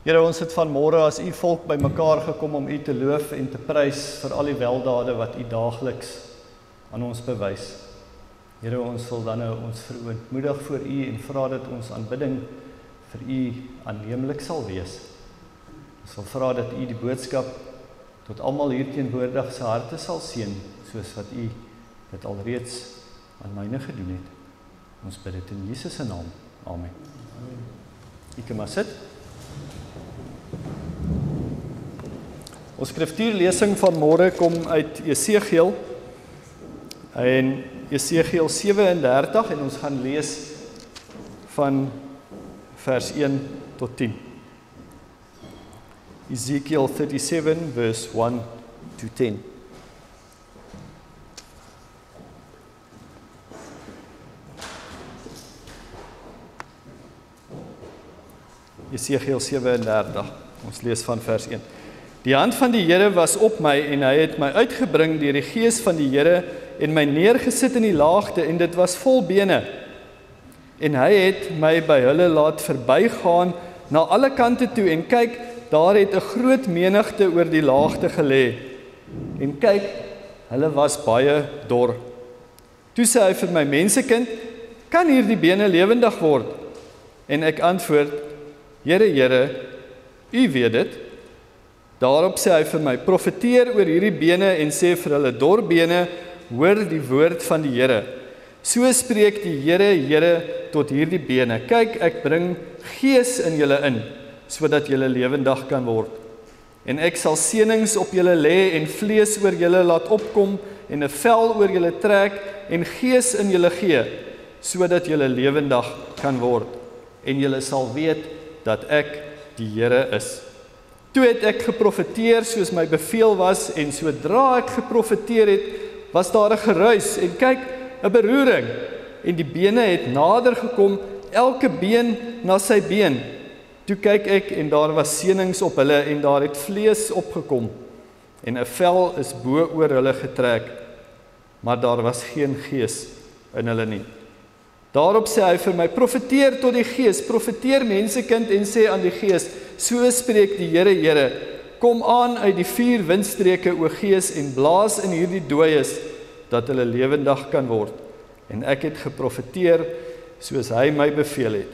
Here, ons het vanmôre as u volk bymekaar gekom om u te loof en te prys vir al die weldade wat u daagliks aan ons bewys. Here, ons wil dan nou ons verootmoedig voor u en vra dat ons aanbidding vir u aanneemlik sal wees. Ons wil vra dat u die boodskap tot almal hier teenwoordig se harte sal seën, soos wat u dit alreeds aan myne gedoen het. Ons bid dit in Jesus se naam. Amen. U kan maar sit. Ons skriftuurlesing van môre kom uit Jesegiel en Jesegiel 37 en ons gaan lees van vers 1 tot 10. Ezekiel 37 verse 1 to 10. Jesegiel 37, ons lees van vers 1. Die hand van die Here was op my en hy het my uitgebring deur die gees van die Here en my neergesit in die laagte en dit was vol bene. En hy het my by hulle laat verbygaan na alle kante toe en kyk, daar het 'n groot menigte oor die laagte gelê. En kyk, hulle was baie dor. Toe sê hy vir my, mensekind, kan hierdie bene lewendig word? En ek antwoord, Here, Here, u weet dit. Daarop sê hy vir my, profeteer oor hierdie bene en sê vir hulle, dor bene, hoor die woord van die Here. So spreek die Here, Here, tot hierdie bene. Kyk, ek bring gees in julle in, sodat julle lewendig kan word. En ek sal seënings op julle lê en vlees oor julle laat opkom en 'n vel oor julle trek en gees in julle gee, sodat julle lewendig kan word. En julle sal weet dat ek die Here is. Toe het ek geprofeteer soos my beveel was en sodra ek geprofeteer het, was daar 'n geruis en kyk, 'n beroering en die bene het nader gekom, elke been na sy been. Toe kyk ek en daar was seënings op hulle en daar het vlees opgekom en 'n vel is bo oor hulle getrek, maar daar was geen gees in hulle nie. Daarop sê hy vir my, profeteer tot die gees, profeteer mensekind en sê aan die gees, so spreek die Here, Here, kom aan uit die 4 windstreke o gees en blaas in hierdie dooies, dat hulle lewendig kan word. En ek het geprofeteer, soos hy my beveel het.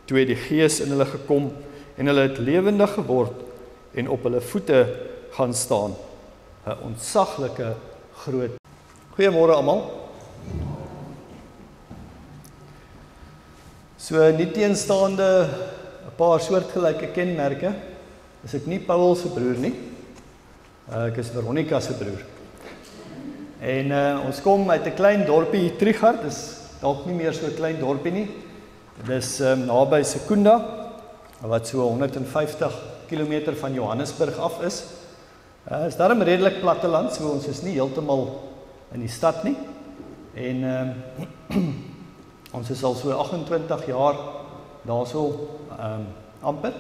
Toe het die gees in hulle gekom, en hulle het lewendig geword, en op hulle voete gaan staan. 'n Ontsaglike groot. Goeiemôre almal. So nie teenstaande 'n paar soortgelyke kenmerke, is ek nie Paul se broer nie. Ek is Veronica se broer. En ons kom uit 'n klein dorpie Trichardt, dis dalk nie meer so 'n klein dorpie nie. Dis naby Secunda, wat so 150 km van Johannesburg af is. Is daarom redelik platteland, so ons is nie heeltemal in die stad nie. En ons is al so 28 jaar daarso amper.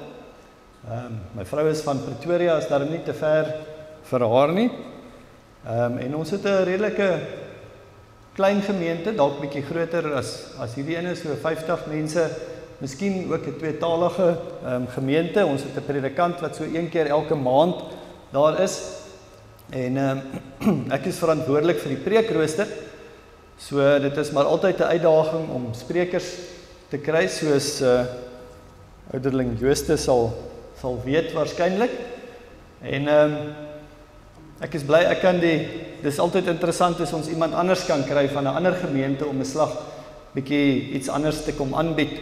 My vrou is van Pretoria, is daarom nie te ver vir haar nie. En ons het 'n redelike klein gemeente, dalk bietjie groter as hierdie ene, so 50 mense, miskien ook 'n tweetalige gemeente. Ons het 'n predikant wat so 1 keer elke maand daar is. En ek is verantwoordelik vir die preekrooster. So dit is maar altyd 'n uitdaging om sprekers te kry, soos ouderling Jooste sal weet waarskynlik. En ek is bly ek kan dis altyd interessant as ons iemand anders kan kry van 'n ander gemeente om 'n slag bietjie iets anders te kom aanbied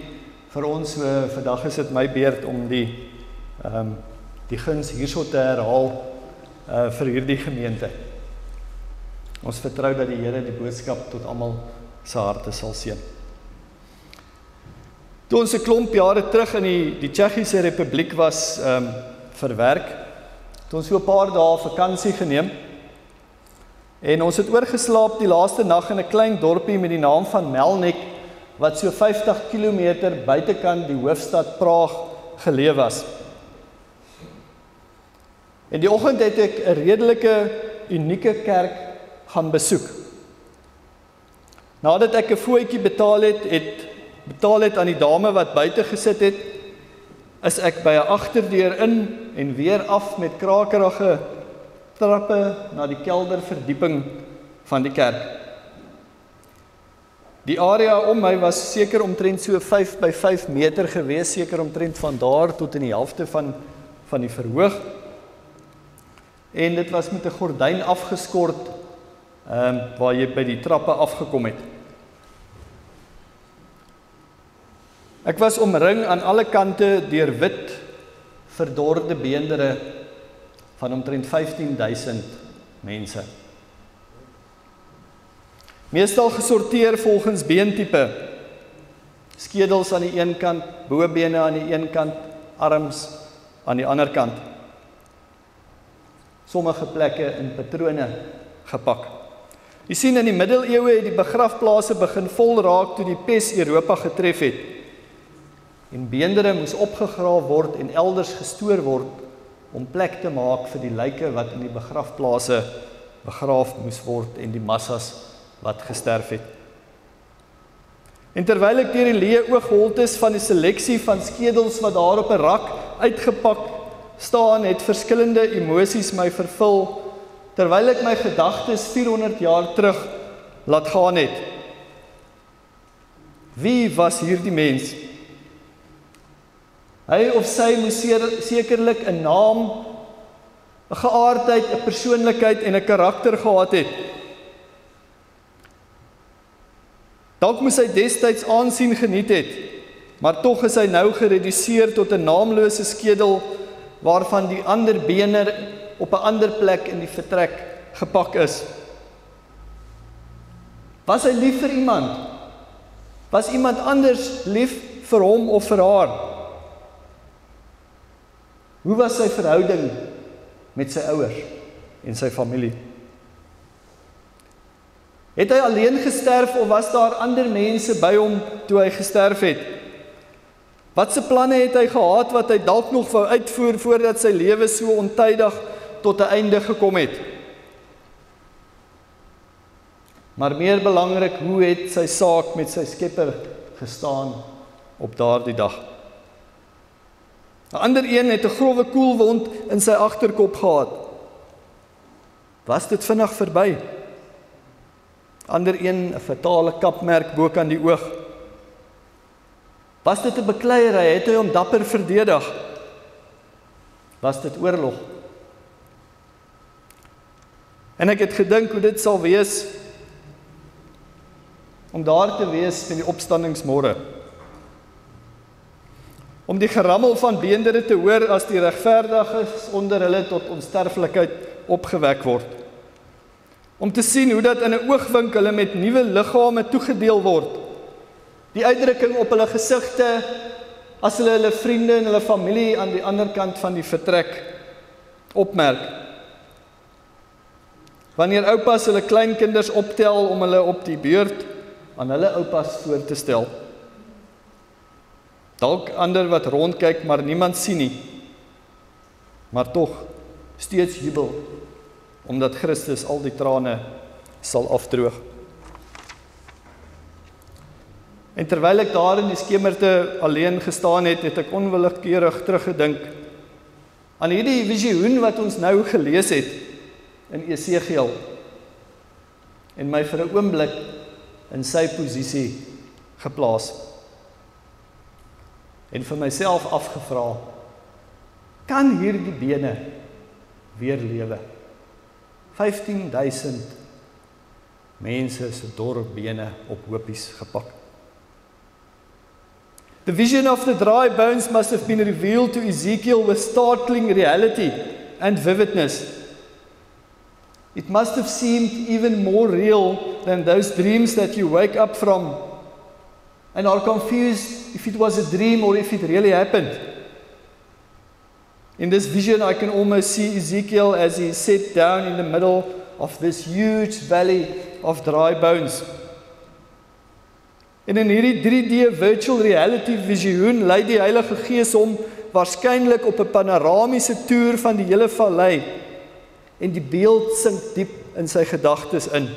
vir ons. So vandag is dit my beurt om die guns hierso te herhaal vir hierdie gemeente. Ons vertrou dat die Here die boodskap tot almal se harte sal seën. Toe ons 'n klomp jare terug in die Tsjechiese Republiek was vir werk, toe ons so 'n paar dae vakansie geneem, en ons het oorgeslaap die laaste nag in 'n klein dorpie met die naam van Melnik, wat so 50 km buitekant die hoofstad Praag geleë was. En die oggend het ek 'n redelike, unieke kerk gaan besoek. Nadat ek 'n fooitjie betaal het aan die dame wat buite gesit het, is ek by 'n agterdeur in en weer af met krakerige trappe na die kelderverdieping van die kerk. Die area om my was seker omtrent so 5 by 5 meter gewees, seker omtrent van daar tot in die helfte van die verhoog. En dit was met 'n gordyn afgeskort, waar jy by die trappe afgekom het. Ek was omring aan alle kante deur wit, verdorde beendere van omtrent 15.000 mense. Meestal gesorteer volgens beentipe. Skedels aan die een kant, bobene aan die een kant, arms aan die ander kant. Sommige plekke in patrone gepak. Jy sien, in die middeleeue het die begrafplase begin vol raak toe die pes Europa getref het. En beendere moes opgegraaf word en elders gestoor word om plek te maak vir die lyke wat in die begrafplase begraaf moes word en die massas wat gesterf het. En terwyl ek deur die leë oogholtes van die seleksie van skedels wat daar op 'n rak uitgepak staan, het verskillende emosies my vervul, terwyl ek my gedagtes 400 jaar terug laat gaan het. Wie was hierdie mens? Hy of sy moes sekerlik 'n naam, 'n geaardheid, 'n persoonlikheid en 'n karakter gehad het. Dalk moes hy destyds aansien geniet het, maar tog is hy nou gereduseer tot 'n naamlose skedel waarvan die ander bene op 'n ander plek in die vertrek gepak is. Was hy lief vir iemand? Was iemand anders lief vir hom of vir haar? Hoe was sy verhouding met sy ouers en sy familie? Het hy alleen gesterf of was daar ander mense by hom toe hy gesterf het? Watse planne het hy gehad wat hy dalk nog wou uitvoer voordat sy lewe so ontydig tot 'n einde gekom het? Maar meer belangrik, hoe het sy saak met sy Skepper gestaan op daardie dag? 'n Ander een het 'n grove koelwond in sy agterkop gehad. Was dit vinnig verby? Ander een 'n fatale kapmerk bo kan die oog. Was dit 'n bekleierery? Het hy hom dapper verdedig? Was dit oorlog? En ek het gedink hoe dit sal wees om daar te wees met die opstandingsmôre. Om die gerammel van beendere te hoor as die regverdiges onder hulle tot onsterflikheid opgewek word. Om te sien hoe dat in 'n oogwink hulle met nuwe liggame toegedeel word. Die uitdrukking op hulle gesigte as hulle vriende en hulle familie aan die ander kant van die vertrek opmerk. Wanneer oupas hulle kleinkinders optel om hulle op die beurt aan hulle oupas voor te stel. Dalk ander wat rondkyk, maar niemand sien nie. Maar tog steeds jubel, omdat Christus al die trane sal afdroog. En terwyl ek daar in die skemerte alleen gestaan het, het ek onwillekeurig teruggedink aan hierdie visioen wat ons nou gelees het in Esegiel en my vir 'n oomblik in sy posisie geplaas. En vir myself afgevra, kan hierdie bene weer lewe? 15.000 mense se dorre bene op hopies gepak. The vision of the dry bones must have been revealed to Ezekiel with startling reality and vividness. It must have seemed even more real than those dreams that you wake up from and are confused if it was a dream or if it really happened. In this vision, I can almost see Ezekiel as he sat down in the middle of this huge valley of dry bones. En in hierdie 3D virtual reality visioen lei die Heilige Gees hom waarskynlik op 'n panoramiese toer van die hele vallei en die beeld sink diep in sy gedagtes in.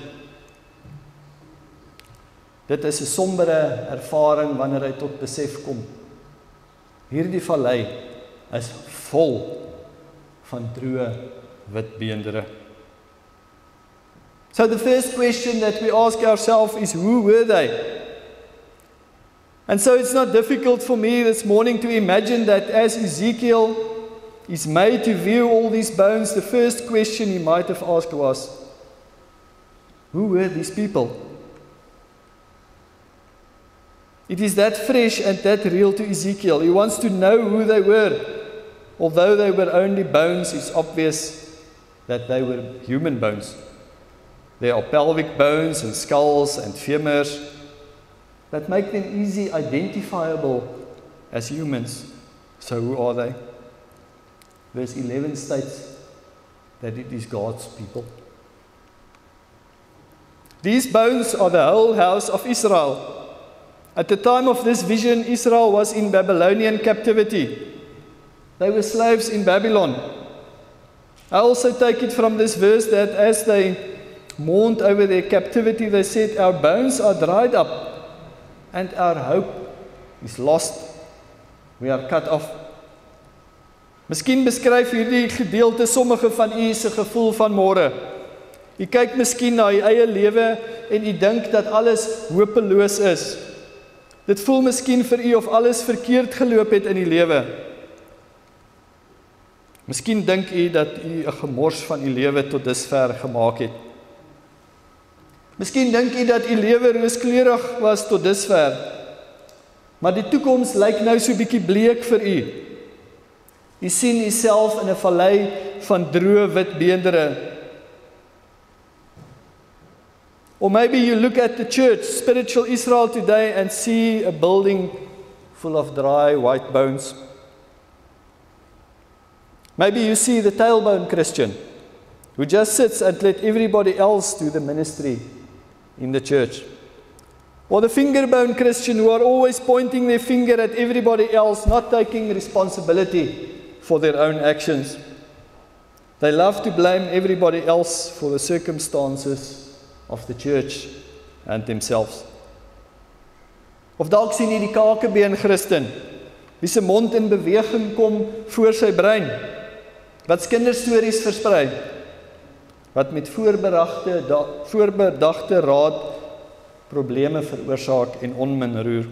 Dit is 'n sombere ervaring wanneer hy tot besef kom. hierdie vallei is vol van droë wit beendere. So the first question that we ask ourselves is, who were they? And so it's not difficult for me this morning to imagine that as Ezekiel is made to view all these bones, the first question he might have asked was, who were these people? It is that fresh and that real to Ezekiel. He wants to know who they were. Although they were only bones, it's obvious that they were human bones. There are pelvic bones and skulls and femurs that make them easily identifiable as humans. So who are they? Verse 11 states that it is God's people. These bones are the whole house of Israel. At the time of this vision, Israel was in Babylonian captivity. They were slaves in Babylon. I also take it from this verse that as they mourned over their captivity, they said, our bones are dried up and our hope is lost. We are cut off. Miskien beskryf hierdie gedeelte sommige van u se gevoel van môre. U kyk miskien na u eie lewe en u dink dat alles hopeloos is. Dit voel miskien vir u of alles verkeerd geloop het in die lewe. Miskien dink u dat u 'n gemors van u lewe tot dusver gemaak het. Miskien dink u dat u lewe rooskleurig was tot dusver. Maar die toekoms lyk nou so bietjie bleek vir u. U sien uself in 'n vallei van droë wit beendere. Or maybe you look at the church, spiritual Israel today, and see a building full of dry white bones. Maybe you see the tailbone Christian who just sits and let everybody else do the ministry in the church. Or the fingerbone Christian who are always pointing their finger at everybody else, not taking responsibility for their own actions. They love to blame everybody else for the circumstances of the church and themselves. Of dalk sien jy die kakebeen Christen, wie se mond in beweging kom voor sy brein, wat kinderstories versprei, wat met voorbedagte raad probleme veroorsaak en onmin roer.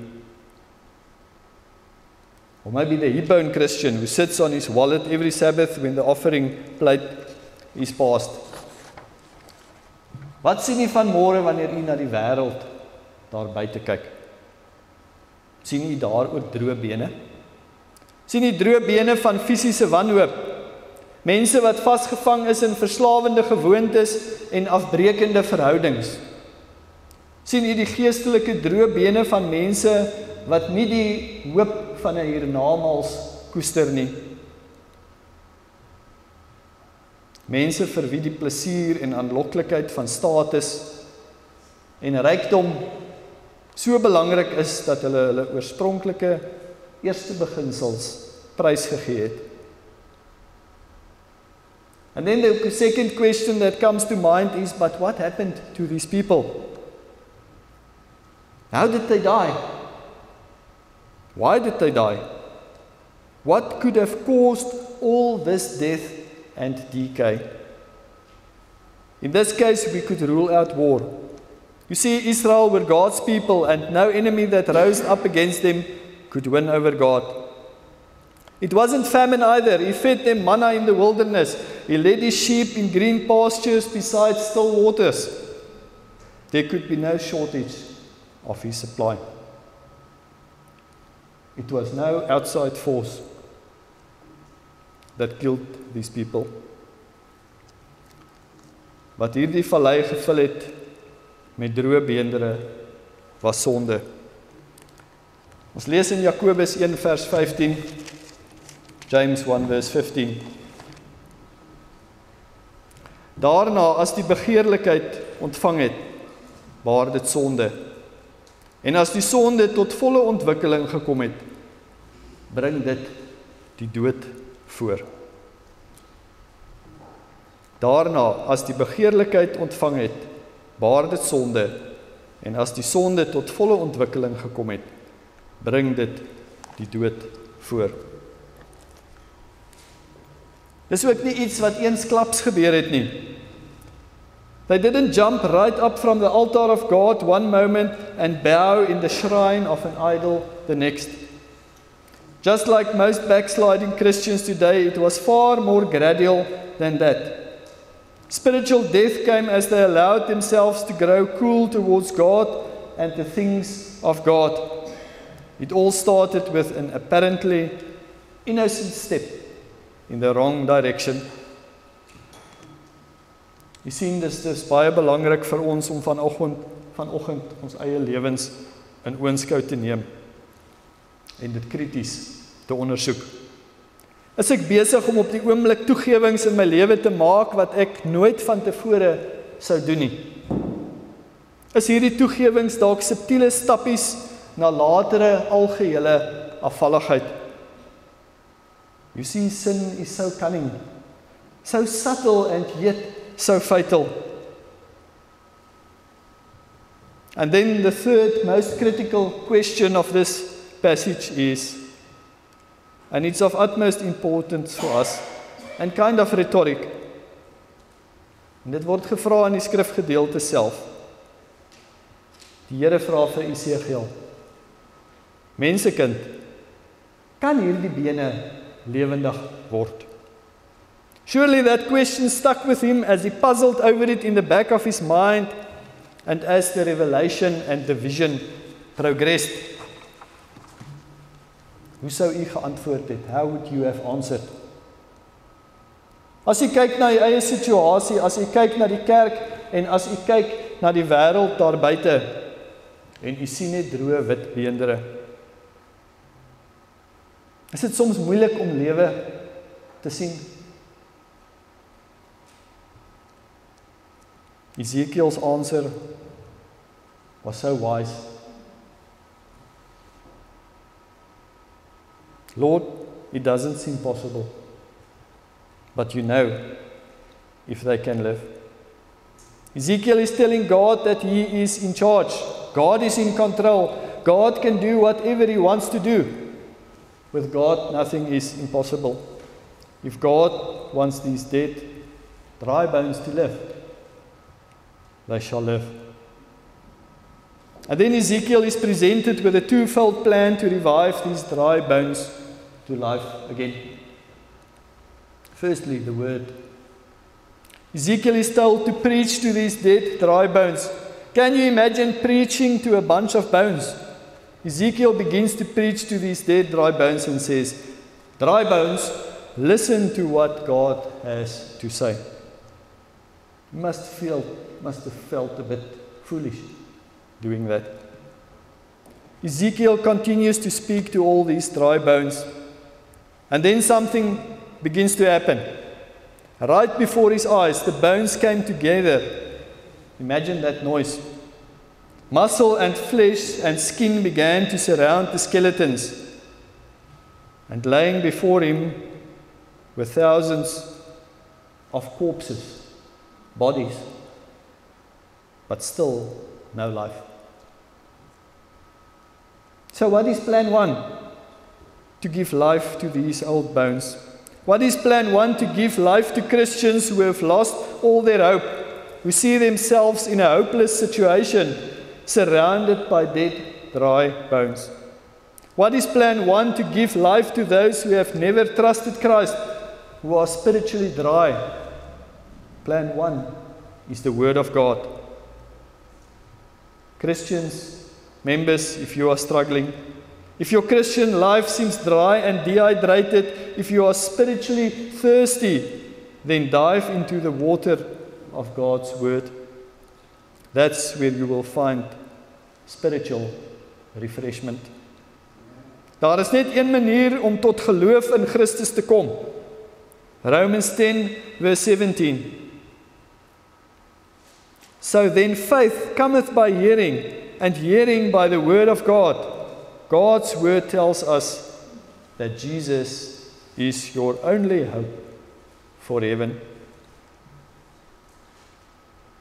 Or maybe the hip-bone Christian who sits on his wallet every Sabbath when the offering plate is passed. Wat sien jy van môre wanneer jy na die wêreld daar buite kyk? Sien jy daar ook droë bene? Sien jy droë bene van fisiese wanhoop? Mense wat vasgevang is in verslawende gewoontes en afbreekende verhoudings. Sien jy die geestelike droë bene van mense wat nie die hoop van 'n hiernamaals koester nie. Mense vir wie die plesier en aanloklikheid van status en rykdom so belangrik is dat hulle oorspronklike eerste beginsels prysgegee het. And then the second question that comes to mind is, but what happened to these people? How did they die? Why did they die? What could have caused all this death and decay? In this case, we could rule out war. You see, Israel were God's people, and no enemy that rose up against them could win over God. It wasn't famine either. He fed them manna in the wilderness. He led his sheep in green pastures beside still waters. There could be no shortage of his supply. It was no outside force that killed these people. Wat hierdie vallei gevul het met droë beendere was sonde. Ons lees in Jakobus 1 vers 15, James 1 vers 15. Daarna, as die begeerlikheid ontvang het, baar dit sonde. En as die sonde tot volle ontwikkeling gekom het, bring dit die dood voor. Daarna, as die begeerlikheid ontvang het, baar dit sonde, en as die sonde tot volle ontwikkeling gekom het, bring dit die dood voor. Dis ook nie iets wat eensklaps gebeur het nie. They didn't jump right up from the altar of God one moment and bow in the shrine of an idol the next. Just like most backsliding Christians today, it was far more gradual than that. Spiritual death came as they allowed themselves to grow cool towards God and the things of God. It all started with an apparently innocent step in the wrong direction. Jy sien, dis baie belangrik vir ons om vanoggend ons eie lewens in oënskou te neem en dit krities te ondersoek. Is ek besig om op die oomblik toegewings in my lewe te maak wat ek nooit van tevore sou doen nie? Is hierdie toegewings dalk subtiele stappies na latere algehele afvalligheid? You see, sin is so cunning, so subtle and yet so fatal. And then the third most critical question of this passage is, and it's of utmost importance for us, and kind of rhetoric. En dit word gevra in die skrifgedeelte self. Die Here vra vir Esegiel: Mensekind, kan hierdie bene lewendig word? Surely that question stuck with him as he puzzled over it in the back of his mind and as the revelation and the vision progressed. Hoe sou u geantwoord het? How would you have answered? As jy kyk na jou eie situasie, as jy kyk na die kerk en as jy kyk na die wêreld daar buite en jy sien net droë wit beendere, is dit soms moeilik om lewe te sien. Ezekiel's answer was so wise. Lord, it doesn't seem possible, but you know if they can live. Ezekiel is telling God that he is in charge. God is in control. God can do whatever he wants to do. With God, nothing is impossible. If God wants these dead, dry bones to live, they shall live. And then Ezekiel is presented with a twofold plan to revive these dry bones to life again. Firstly, the word. Ezekiel is told to preach to these dead, dry bones. Can you imagine preaching to a bunch of bones? Ezekiel begins to preach to these dead, dry bones and says, dry bones, listen to what God has to say. You must have felt a bit foolish doing that. Ezekiel continues to speak to all these dry bones. And then something begins to happen. Right before his eyes, the bones came together. Imagine that noise. Muscle and flesh and skin began to surround the skeletons. And laying before him were thousands of corpses, bodies, but still no life. So what is plan 1? To give life to these old bones. What is plan 1? To give life to Christians who have lost all their hope, who see themselves in a hopeless situation, surrounded by dead, dry bones. What is plan 1? To give life to those who have never trusted Christ, who are spiritually dry. Plan 1 is the Word of God. Christians, members, if you are struggling, if your Christian life seems dry and dehydrated, if you are spiritually thirsty, then dive into the water of God's Word. That's where you will find spiritual refreshment. Daar is net een manier om tot geloof in Christus te kom. Romans 10 verse 17. So then faith cometh by hearing, and hearing by the word of God. God's word tells us that Jesus is your only hope for heaven.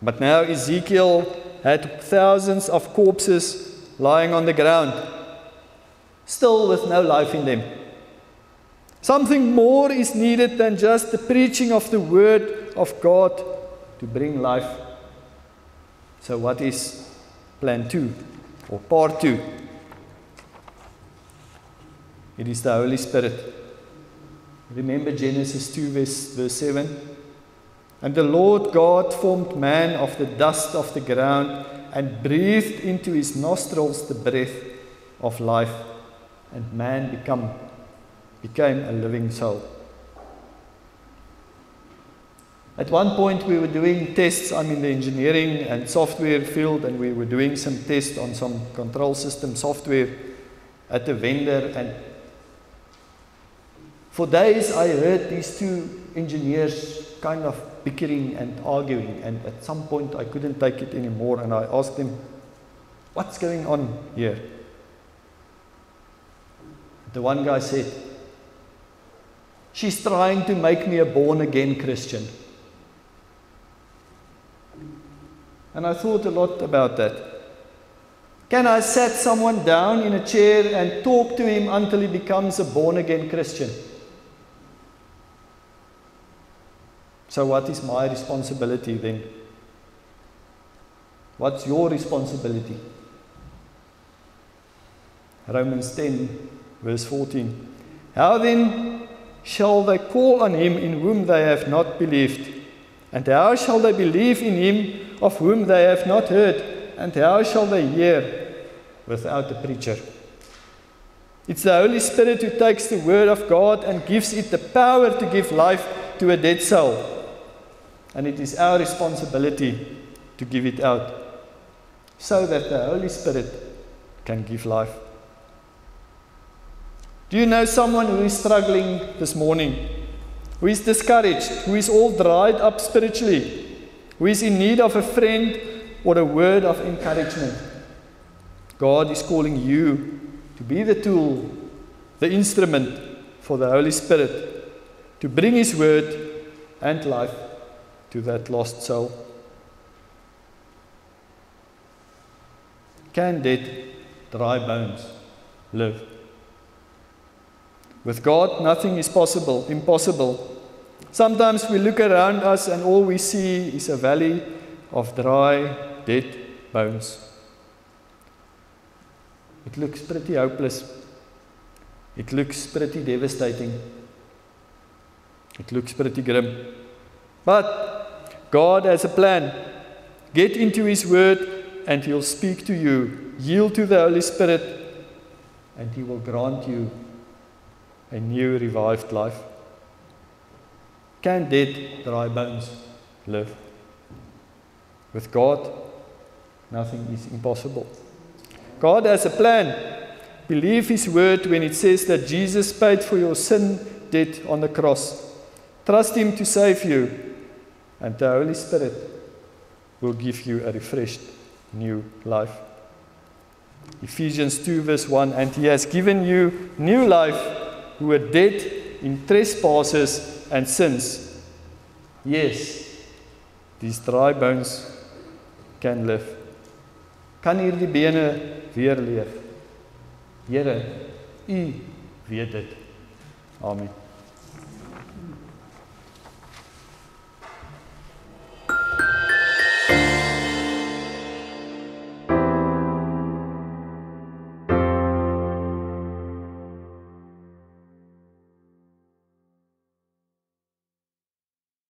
But now Ezekiel had thousands of corpses lying on the ground, still with no life in them. Something more is needed than just the preaching of the Word of God to bring life. So what is plan 2 or part 2? It is the Holy Spirit. Remember Genesis 2 verse 7? And the Lord God formed man of the dust of the ground and breathed into his nostrils the breath of life, and man became a living soul. At one point we were doing tests. I'm in the engineering and software field, and we were doing some tests on some control system software at a vendor, and for days I heard these two engineers kind of bickering and arguing, and at some point I couldn't take it anymore, and I asked them, what's going on here? The one guy said, she's trying to make me a born-again Christian. And I thought a lot about that. Can I sit someone down in a chair and talk to him until he becomes a born-again Christian? So what is my responsibility then? What's your responsibility? Romans 10, verse 14. How then shall they call on him in whom they have not believed? And how shall they believe in him of whom they have not heard? And how shall they hear without a preacher? It's the Holy Spirit who takes the Word of God and gives it the power to give life to a dead soul. And it is our responsibility to give it out, so that the Holy Spirit can give life. Do you know someone who is struggling this morning, who is discouraged, who is all dried up spiritually, who is in need of a friend or a word of encouragement? God is calling you to be the tool, the instrument for the Holy Spirit to bring His Word and life to that lost soul. Can dead, dry bones live? With God, nothing is impossible. Sometimes we look around us and all we see is a valley of dry, dead bones. It looks pretty hopeless. It looks pretty devastating. It looks pretty grim. But God has a plan. Get into His Word and He'll speak to you. Yield to the Holy Spirit and He will grant you a new revived life. Can dead, dry bones live? With God, nothing is impossible. God has a plan. Believe His Word when it says that Jesus paid for your sin debt on the cross. Trust Him to save you, and the Holy Spirit will give you a refreshed new life. Ephesians 2 verse 1, and He has given you new life who were dead in trespasses and sins. Yes, these dry bones can live. Kan hierdie bene weer leef? Here, U weet dit. Amen.